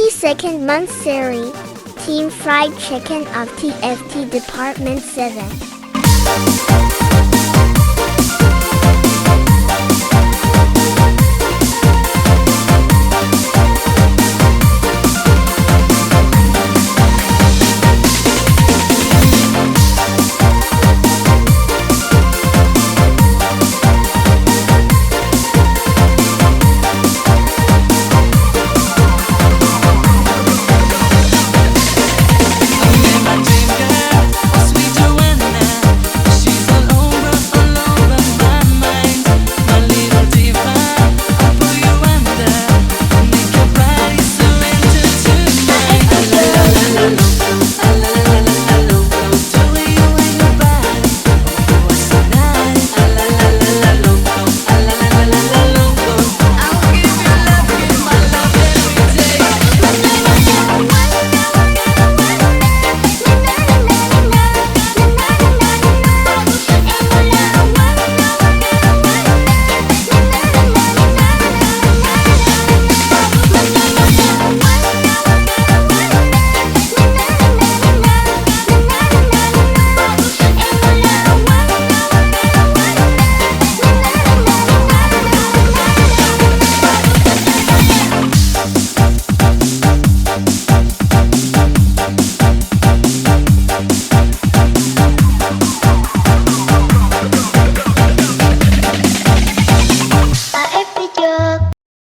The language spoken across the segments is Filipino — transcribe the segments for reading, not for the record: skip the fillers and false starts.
Second month series, Team Fried Chicken of TFT Department 7.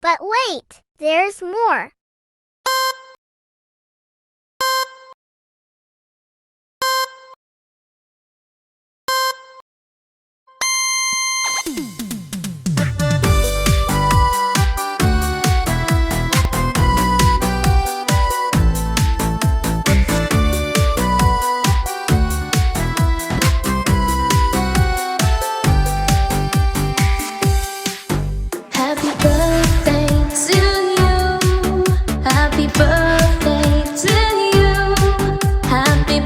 But wait, there's more. Happy birthday to you. Happy birthday to you. Happy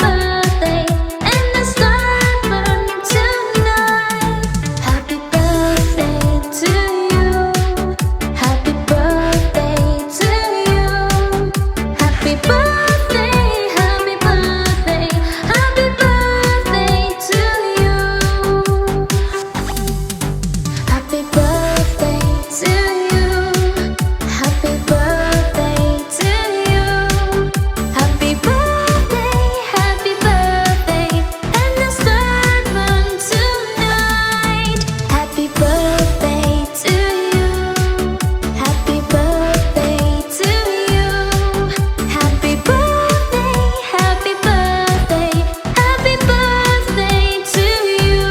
birthday, and the sun burn tonight. Happy birthday to you. Happy birthday to you. Happy birthday, happy birthday, happy birthday to you. Happy birthday to you. Happy birthday to you. Happy birthday, and the sun burn tonight. Happy birthday to you. Happy birthday to you. Happy birthday, happy birthday, happy birthday to you.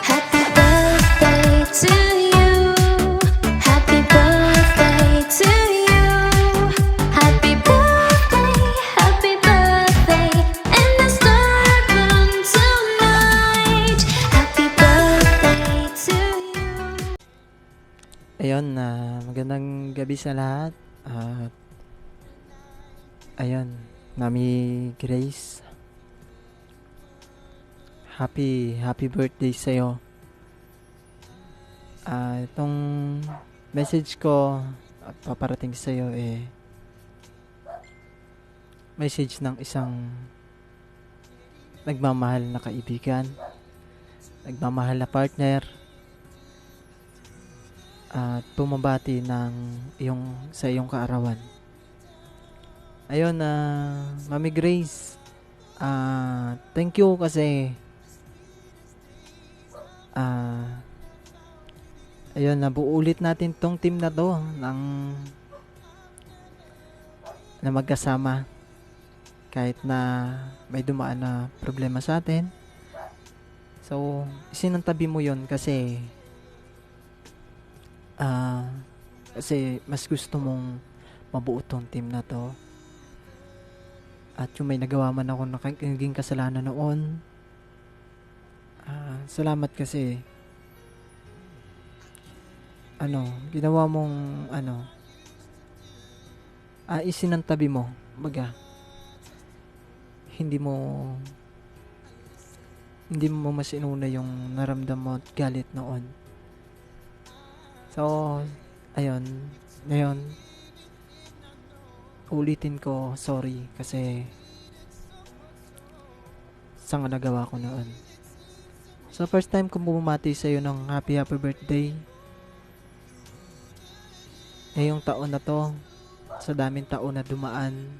Happy birthday to you. Happy birthday to you. Happy birthday, and the star burn tonight. Happy birthday to you. Ayun, magandang gabi sa lahat. At ayun, Mami Grace. Happy birthday sa'yo. Itong message ko at paparating sa'yo message ng isang nagmamahal na kaibigan, nagmamahal na partner, at pumabati sa iyong kaarawan. Ayun, Mami Grace, thank you kasi ayun, nabuo ulit natin tong team na to na magkasama kahit na may dumaan na problema sa atin. So, isinantabi mo yon kasi mas gusto mong mabuo tong team na to. At yung may nagawa man ako na naging kasalanan noon, salamat kasi ginawa mong isinantabi mo, baga, hindi mo hindi mo mas inuna yung naramdam mo at galit noon. So, ayun, ngayon, ulitin ko, sorry, kasi sa nga nagawa ko noon. So, first time kong bumati sa'yo ng happy birthday. Ngayong taon na to, sa daming taon na dumaan,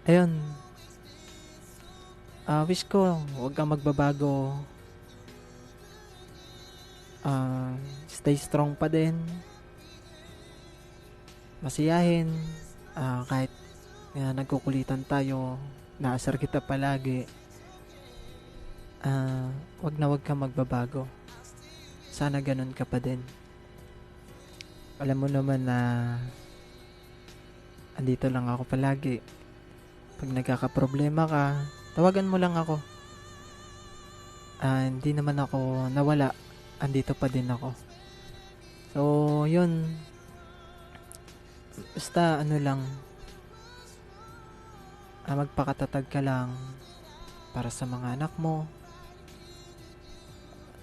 ayun, wish ko, huwag kang magbabago. Stay strong pa din. Masiyahin. Kahit nagkukulitan tayo, naasar kita palagi. Wag kang magbabago. Sana ganun ka pa din. Alam mo naman na andito lang ako palagi. Pag nagkakaproblema ka, tawagan mo lang ako. Hindi naman ako nawala. Andito pa din ako. So, yun. Basta ano lang, magpakatatag ka lang para sa mga anak mo.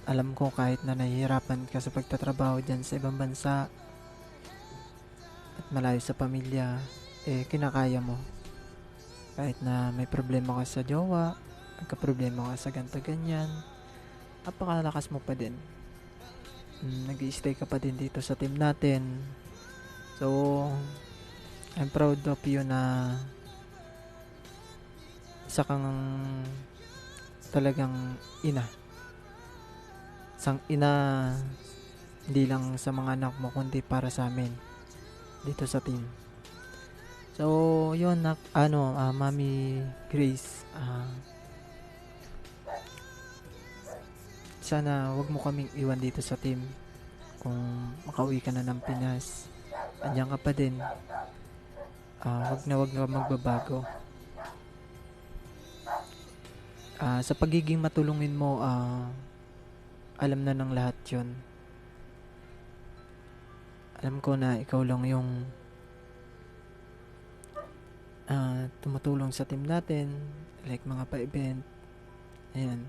Alam ko kahit na nahihirapan ka sa pagtatrabaho dyan sa ibang bansa at malayo sa pamilya, kinakaya mo. Kahit na may problema ka sa jowa, nagka-problema ka sa ganto ganyan, napakalakas mo pa din. Nag-i-stay ka pa din dito sa team natin. So, I'm proud of you na isa kang talagang ina. Isang ina, hindi lang sa mga anak mo, kundi para sa amin dito sa team. So, yun, Mami Grace, sana wag mo kaming iwan dito sa team. Kung makauwi ka na ng Pinas, andiyan ka pa din. Wag na magbabago. Sa pagiging matulungin mo, alam na ng lahat yun. Alam ko na ikaw lang yung tumutulong sa team natin, like mga pa-event. Ayan.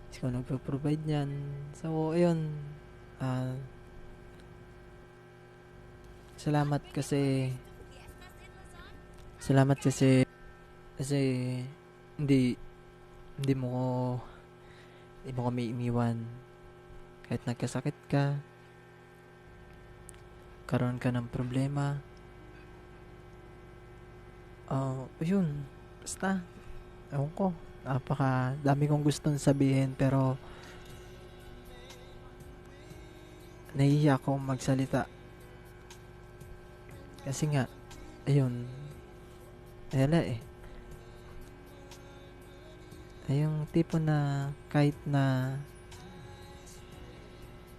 Ikaw nagpo-provide niyan. So, ayun. Salamat kasi hindi mo kami iniwan. Kahit nagkasakit ka, karoon ka ng problema. Yun. Basta, ewan ko. Dami kong gustong sabihin, pero nahihiya akong magsalita. Kasi nga, ayun, ay yung tipo na kahit na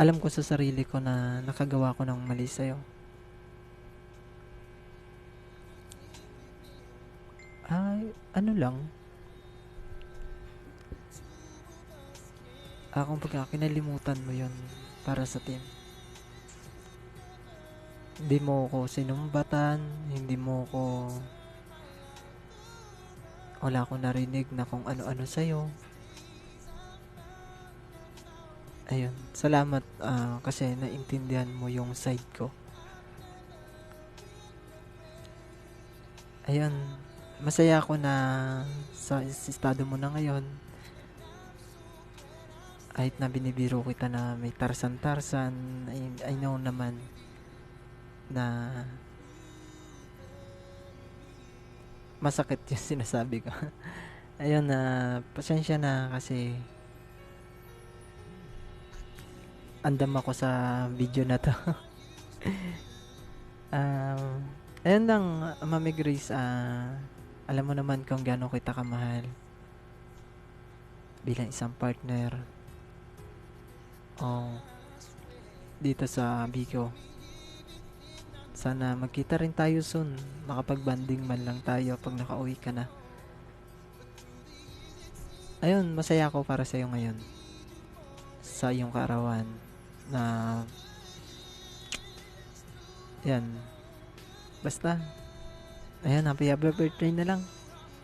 alam ko sa sarili ko na nakagawa ko ng mali sa'yo, ano lang, kung kinalimutan mo yun para sa team. Hindi mo ko sinumbatan, wala akong narinig na kung ano-ano sa'yo. Ayun, salamat kasi naintindihan mo yung side ko. Ayun, masaya ako na sa estado mo na ngayon. Kahit na binibiro kita na may tarsan-tarsan, I know naman na masakit yung sinasabi ko. Ayun, pasensya na kasi andam ako sa video na to. Ayun lang, Mami Grace, alam mo naman kung gaano kita kamahal bilang isang partner dito sa Bigo. Sana magkita rin tayo soon. Makapag-banding man lang tayo pag nakauwi ka na. Ayun, masaya ako para sa'yo ngayon. Sa iyong kaarawan na yan, Basta, ayan, happy birthday na lang.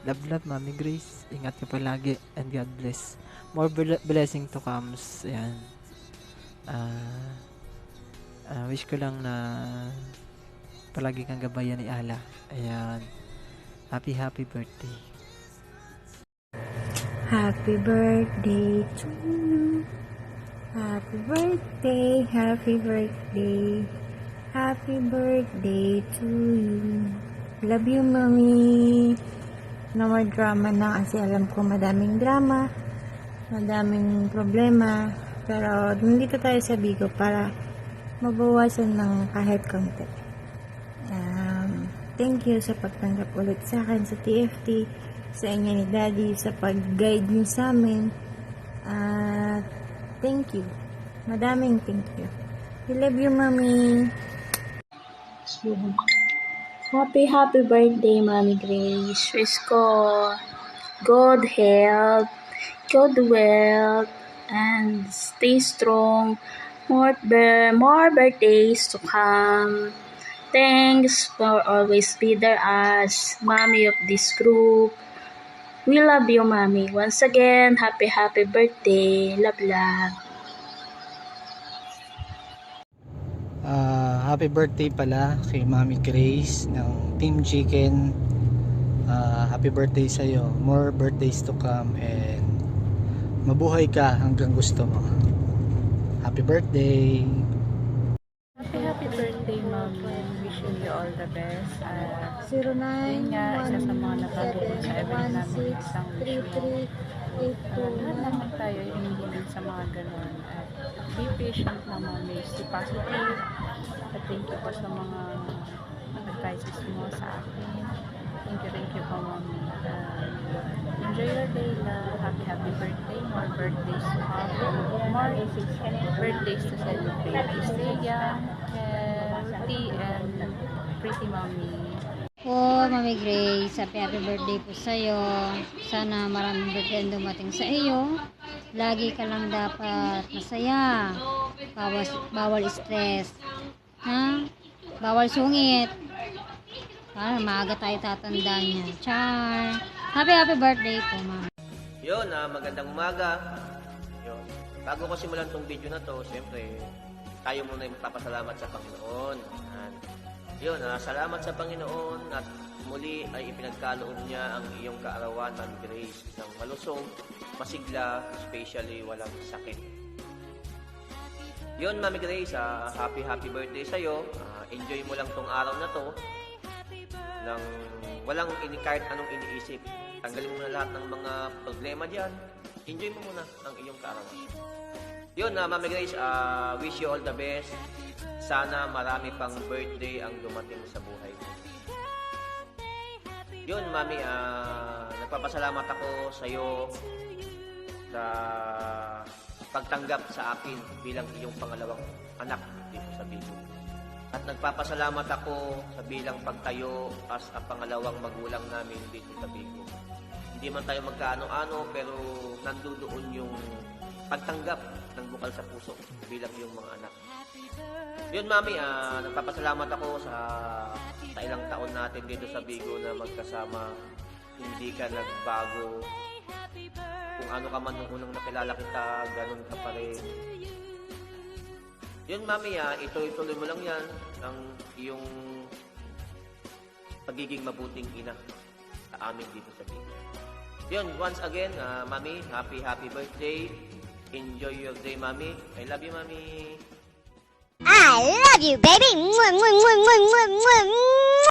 Love, Mami Grace. Ingat ka palagi and God bless. More blessing to comes. Ayan. Wish ko lang na palagi kang gabayan ni Allah. Ayan. Happy birthday. Happy birthday to you. Happy birthday, happy birthday. Happy birthday to you. Love you, Mami. No more drama na kasi alam ko madaming drama, madaming problema. Pero nandito tayo sa Bigo para mabawasan ng kahit konti. Thank you sa pagtanggap ulit sa akin sa TFT, sa inyo ni Daddy, sa pag-guide niyo sa amin. Thank you. Madaming thank you. We love you, Mami. Happy birthday, Mami Grace. Wish ko good health, good wealth, and stay strong. More birthdays to come. Thanks for always be there as mommy of this group. We love you, Mommy. Once again, happy birthday. Love. Happy birthday pala kay Mami Grace ng Team Chicken. Happy birthday sa'yo. More birthdays to come and mabuhay ka hanggang gusto mo. Happy birthday! Happy birthday, Mommy. Wishing you all the best. Yun 09 nga, isa sa mga natutulong sa event namin, isang wish mo. Lahat naman tayo hinihiling sa mga ganun. At be patient na, Mommy. Stay positive. At thank you po sa mga advices mo sa akin. Thank you po, Mommy. Enjoy your day na. Happy birthday. More birthdays to come. More birthdays to celebrate. Stay young, healthy, and pretty, Mommy. Po, Mami Grace, happy birthday po sa'yo. Sana maraming birthday ang dumating sa iyo. Lagi ka lang dapat masaya. Bawal stress. Ha? Bawal sungit. Para maaga tayo tatanda niya. Char! Happy birthday po, Mami. Yun, magandang umaga. Yun. Bago ko simulan tong video na to, siyempre, tayo muna yung magpapasalamat sa Panginoon. Yun, salamat sa Panginoon at muli ay ipinagkaloob niya ang iyong kaarawan, Mami Grace, ng malusog, masigla, especially walang sakit. Yun, Mami Grace, happy birthday sa'yo. Enjoy mo lang tong araw na to nang walang kahit anong iniisip. Tanggalin mo na lahat ng mga problema diyan. Enjoy mo muna ang iyong kaarawan. Yun, Mami Grace, wish you all the best. Sana marami pang birthday ang dumating sa buhay mo. Yun, Mami, nagpapasalamat ako sa iyo sa pagtanggap sa akin bilang iyong pangalawang anak dito sa Bigo. At nagpapasalamat ako sa bilang pagtayo as ang pangalawang magulang namin dito sa Bigo. Hindi man tayo magkaano-ano, pero nandoon yung pagtanggap ng bukal sa puso bilang iyong mga anak. Yun, Mami, nagpapasalamat ako sa ilang taon natin dito sa Bigo na magkasama. Hindi ka nagbago. Kung ano ka man nung unang nakilala kita, ganun ka pa rin. Yun, Mami, ituloy mo lang yan ang iyong pagiging mabuting ina sa amin dito sa Bigo. Yun, once again, Mami, happy birthday. Enjoy your day, Mami. I love you, Mami. I love you, baby. Mwah, mwah, mwah, mwah, mwah, mwah.